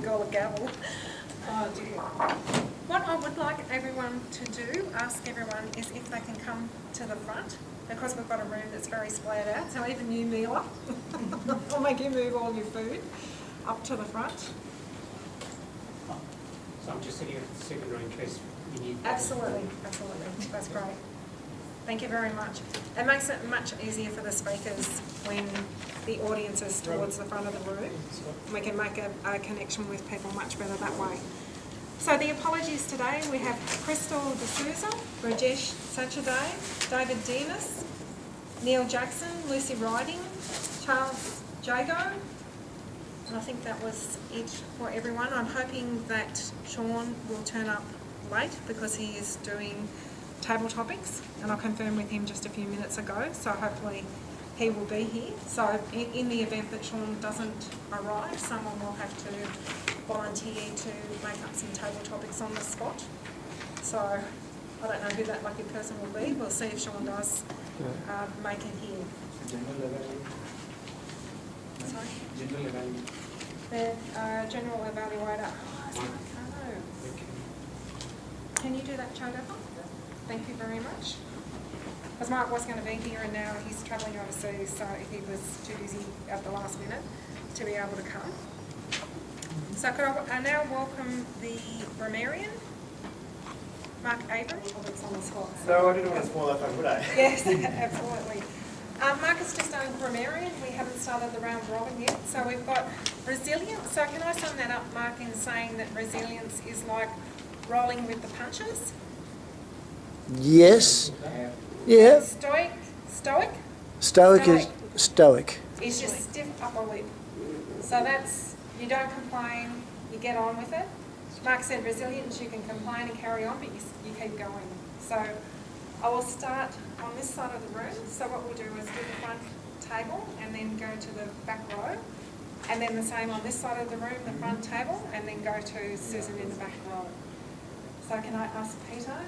call a gavel. Oh dear. What I would like everyone to do, ask everyone, is if they can come to the front, because we've got a room that's very splayed out, so even you, Mila, I'll make you move all your food up to the front. So I'm just sitting at the second row in case you need... Absolutely, absolutely. That's great. Thank you very much. It makes it much easier for the speakers when the audience is towards the front of the room. We can make a connection with people much better that way. So the apologies today, we have Crystal D'Souza, Rajesh Saturday, David Demas, Neil Jackson, Lucy Riding, Charles Jago, and I think that was it for everyone. I'm hoping that Sean will turn up late because he is doing table topics, and I confirmed with him just a few minutes ago, so hopefully he will be here. So in the event that Sean doesn't arrive, someone will have to volunteer to make up some table topics on the spot. So I don't know who that lucky person will be. We'll see if Sean does make it here. Sorry? General evaluation. The general evaluator. Oh, can you do that, Chodo? Thank you very much. Because Mark was going to be here and now he's travelling overseas, so he was too busy at the last minute to be able to come. So could I now welcome the grammarian, Mark Abrams. Oh, that's on the spot. No, I didn't want to spoil that one, would I? Yes, absolutely. Mark has just done grammarian. We haven't started the round robin yet. So we've got resilience. So can I sum that up, Mark, in saying that resilience is like rolling with the punches? Yes. Yeah. Stoic? Stoic is stoic. Is just stiff upper lip. So that's, you don't complain, you get on with it. Mark said resilience, you can complain and carry on, but you keep going. So I will start on this side of the room. So what we'll do is do the front table and then go to the back row. And then the same on this side of the room, the front table, and then go to Susan in the back row. So can I ask Peter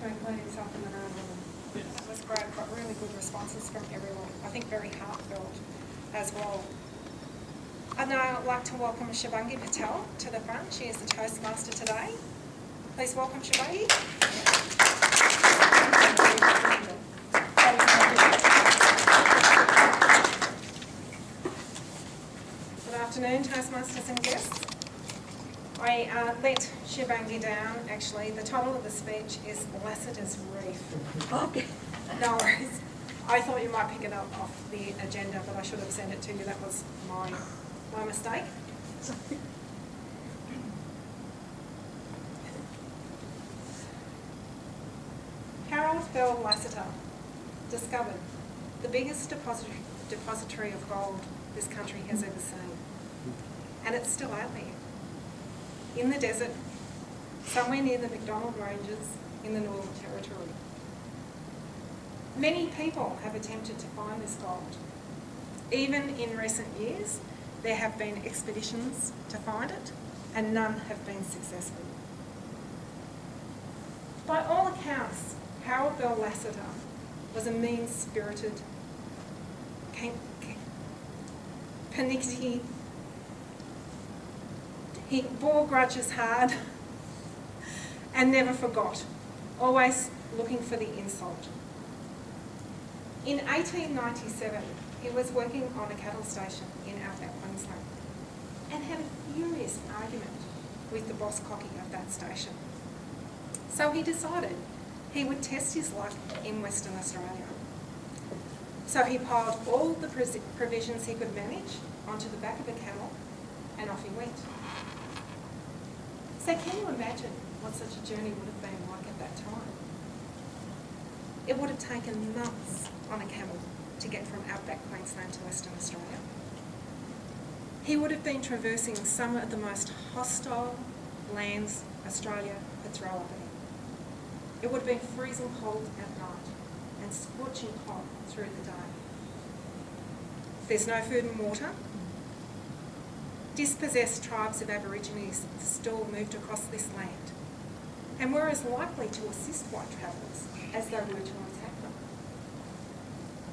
to include himself in the round robin? That was great. Got really good responses from everyone. I think very heartfelt as well. I'd now like to welcome Shivangi Patel to the front. She is the Toastmaster today. Please welcome Shivangi. Good afternoon, Toastmasters and guests. I let Shivangi down, actually. The title of the speech is Lassiter's Reef. Okay. No worries. I thought you might pick it up off the agenda, but I should have sent it to you. That was my mistake. Harold Bell Lassiter discovered the biggest depository of gold this country has ever seen. And it's still out there. In the desert, somewhere near the McDonald Ranges in the Northern Territory. Many people have attempted to find this gold. Even in recent years, there have been expeditions to find it, and none have been successful. By all accounts, Harold Bell Lassiter was a mean-spirited, panicky. He bore grudges hard and never forgot, always looking for the insult. In 1897, he was working on a cattle station in outback Queensland and had a furious argument with the boss cocky of that station. So he decided he would test his luck in Western Australia. So he piled all the provisions he could manage onto the back of a camel and off he went. So can you imagine what such a journey would have been like at that time? It would have taken months on a camel to get from outback Queensland to Western Australia. He would have been traversing some of the most hostile lands Australia could throw up at. It would have been freezing cold at night and scorching hot through the day. There's no food and water. Dispossessed tribes of Aborigines still moved across this land and were as likely to assist white travellers as they were to attack them.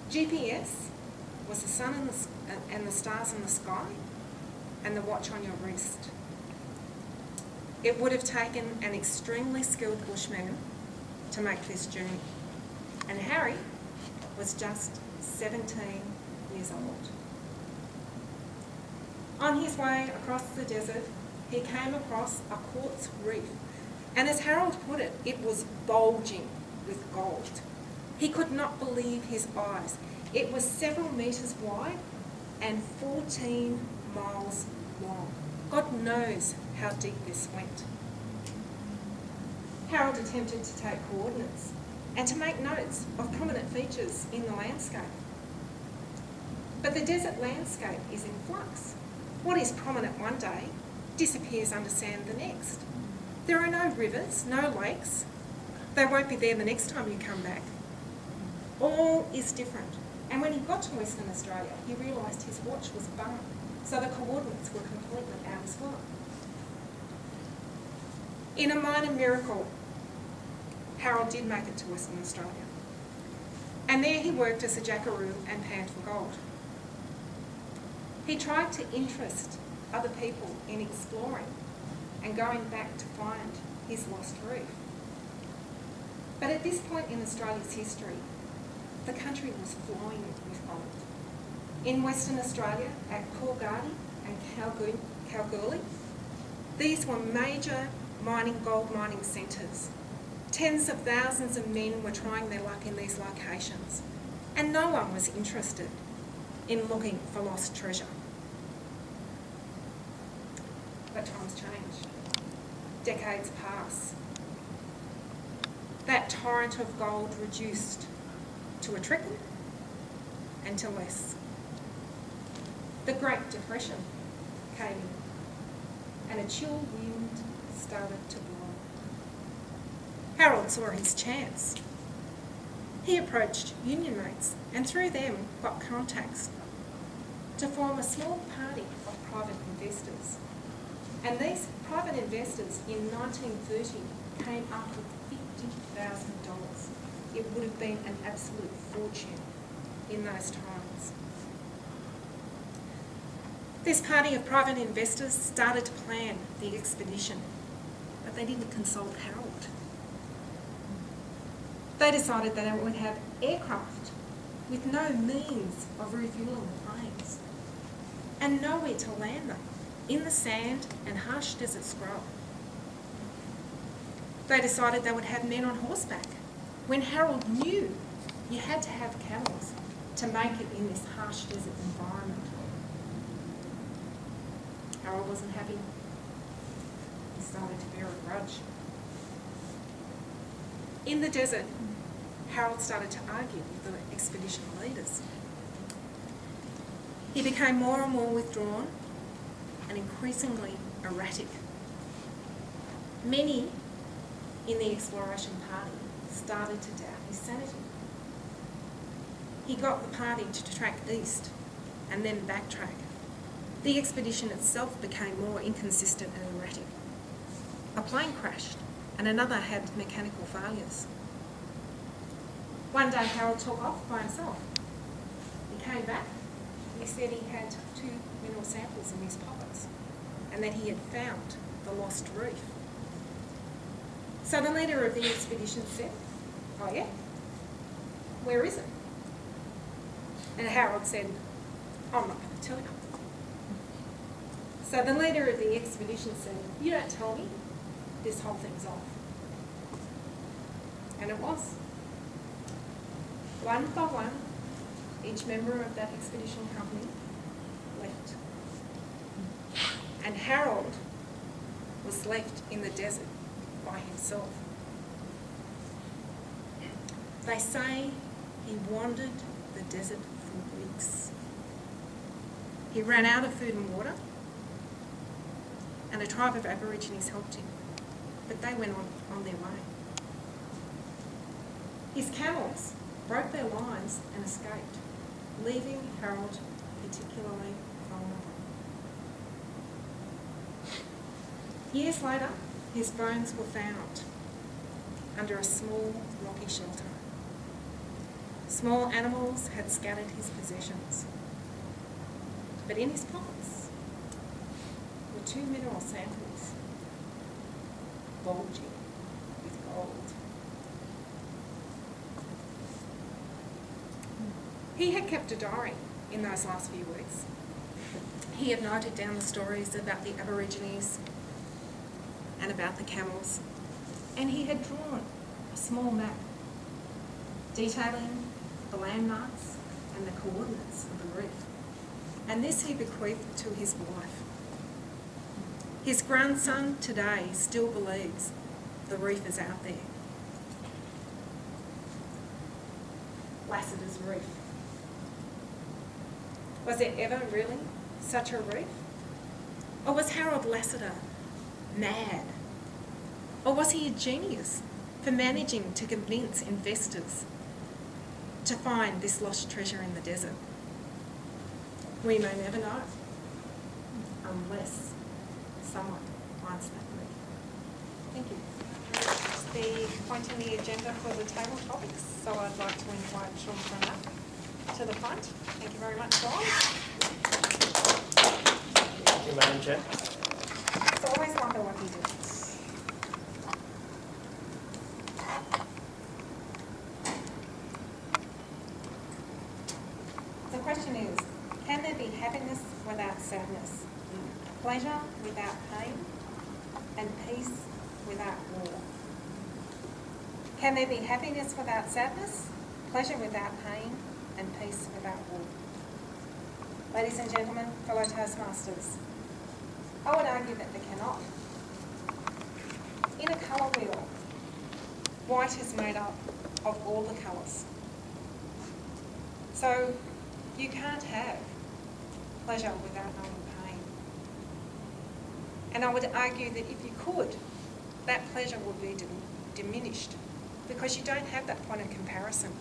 GPS was the sun and the stars in the sky and the watch on your wrist. It would have taken an extremely skilled bushman to make this journey, and Harry was just 17 years old. On his way across the desert, he came across a quartz reef, and as Harold put it, it was bulging with gold. He could not believe his eyes. It was several metres wide and 14 miles long. God knows how deep this went. Harold attempted to take coordinates and to make notes of prominent features in the landscape. But the desert landscape is in flux. What is prominent one day disappears under sand the next. There are no rivers, no lakes. They won't be there the next time you come back. All is different. And when he got to Western Australia, he realised his watch was bung, so the coordinates were completely out as well. In a minor miracle, Harold did make it to Western Australia. And there he worked as a jackaroo and panned for gold. He tried to interest other people in exploring and going back to find his lost reef. But at this point in Australia's history, the country was flowing with gold. In Western Australia, at Coolgardie and Kalgoorlie, these were major gold mining centres. Tens of thousands of men were trying their luck in these locations, and no one was interested in looking for lost treasure. But times change. Decades pass. That torrent of gold reduced to a trickle and to less. The Great Depression came in, and a chill wind started to blow. Harold saw his chance. He approached union mates and through them got contacts to form a small party of private investors. And these private investors in 1930 came up with $50,000. It would have been an absolute fortune in those times. This party of private investors started to plan the expedition, but they didn't consult Harold. They decided that they would have aircraft with no means of refuelling the planes and nowhere to land them in the sand and harsh desert scrub. They decided they would have men on horseback when Harold knew you had to have camels to make it in this harsh desert environment. Harold wasn't happy. He started to bear a grudge. In the desert, Harold started to argue with the expedition leaders. He became more and more withdrawn and increasingly erratic. Many in the exploration party started to doubt his sanity. He got the party to track east and then backtrack. The expedition itself became more inconsistent and erratic. A plane crashed and another had mechanical failures. One day Harold took off by himself. He came back and he said he had 2 mineral samples in his pockets and that he had found the lost reef. So the leader of the expedition said, "Oh yeah? Where is it?" And Harold said, "I'm not going to tell you." So the leader of the expedition said, "You don't tell me, this whole thing's off." And it was. One by one, each member of that expedition company left. And Harold was left in the desert by himself. They say he wandered the desert for weeks. He ran out of food and water, and a tribe of Aborigines helped him, but they went on their way. His camels broke their lines and escaped, leaving Harold particularly vulnerable. Years later, his bones were found under a small rocky shelter. Small animals had scattered his possessions, but in his pockets were 2 mineral samples bulging with gold. He had kept a diary in those last few weeks. He had noted down the stories about the Aborigines and about the camels, and he had drawn a small map detailing the landmarks and the coordinates of the reef. And this he bequeathed to his wife. His grandson today still believes the reef is out there. Lassiter's Reef. Was there ever really such a reef? Or was Harold Lassiter mad? Or was he a genius for managing to convince investors to find this lost treasure in the desert? We may never know, unless someone finds that reef. Thank you. That's the point in the agenda for the table topics, so I'd like to invite Sean Pranath to the front. Thank you very much, Sean. Thank you, Madam Chair. It's always wonder what he did. The question is, can there be happiness without sadness, pleasure without pain, and peace without war? Can there be happiness without sadness, pleasure without pain, and peace without war? Ladies and gentlemen, fellow Toastmasters, I would argue that there cannot. In a colour wheel, white is made up of all the colours. So you can't have pleasure without knowing pain. And I would argue that if you could, that pleasure would be diminished because you don't have that point of comparison.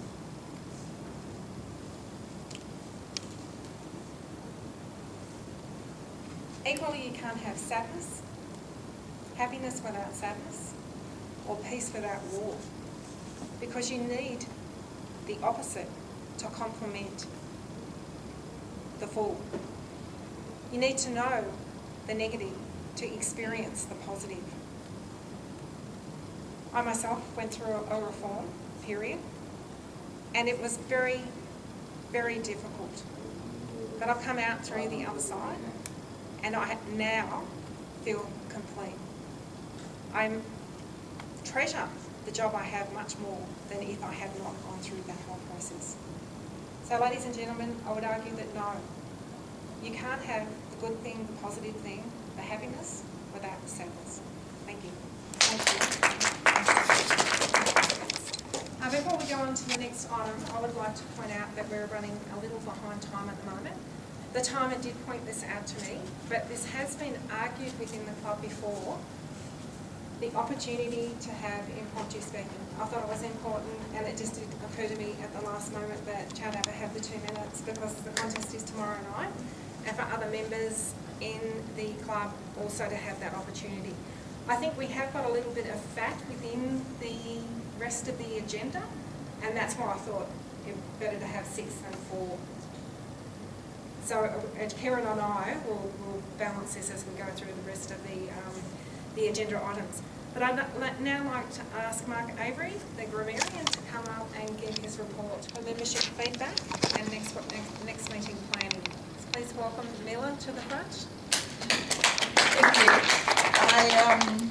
Equally, you can't have sadness, happiness without sadness, or peace without war, because you need the opposite to complement the full. You need to know the negative to experience the positive. I myself went through a reform period, and it was very, very difficult. But I've come out through the other side, and I now feel complete. I treasure the job I have much more than if I had not gone through that whole process. So, ladies and gentlemen, I would argue that no, you can't have the good thing, the positive thing, the happiness, without the sadness. Thank you. Before we go on to the next item, I would like to point out that we're running a little behind time at the moment. The timer did point this out to me, but this has been argued within the club before, the opportunity to have impromptu speaking. I thought it was important, and it just did occur to me at the last moment that Chowdhull have the 2 minutes because the contest is tomorrow night, and for other members in the club also to have that opportunity. I think we have got a little bit of fat within the rest of the agenda, and that's why I thought it better to have 6 than 4. So Karen and I will balance this as we go through the rest of the agenda items. But I'd now like to ask Mark Avery, the grammarian, to come up and give his report for membership feedback and next meeting planning. So please welcome Mila to the front. Thank you.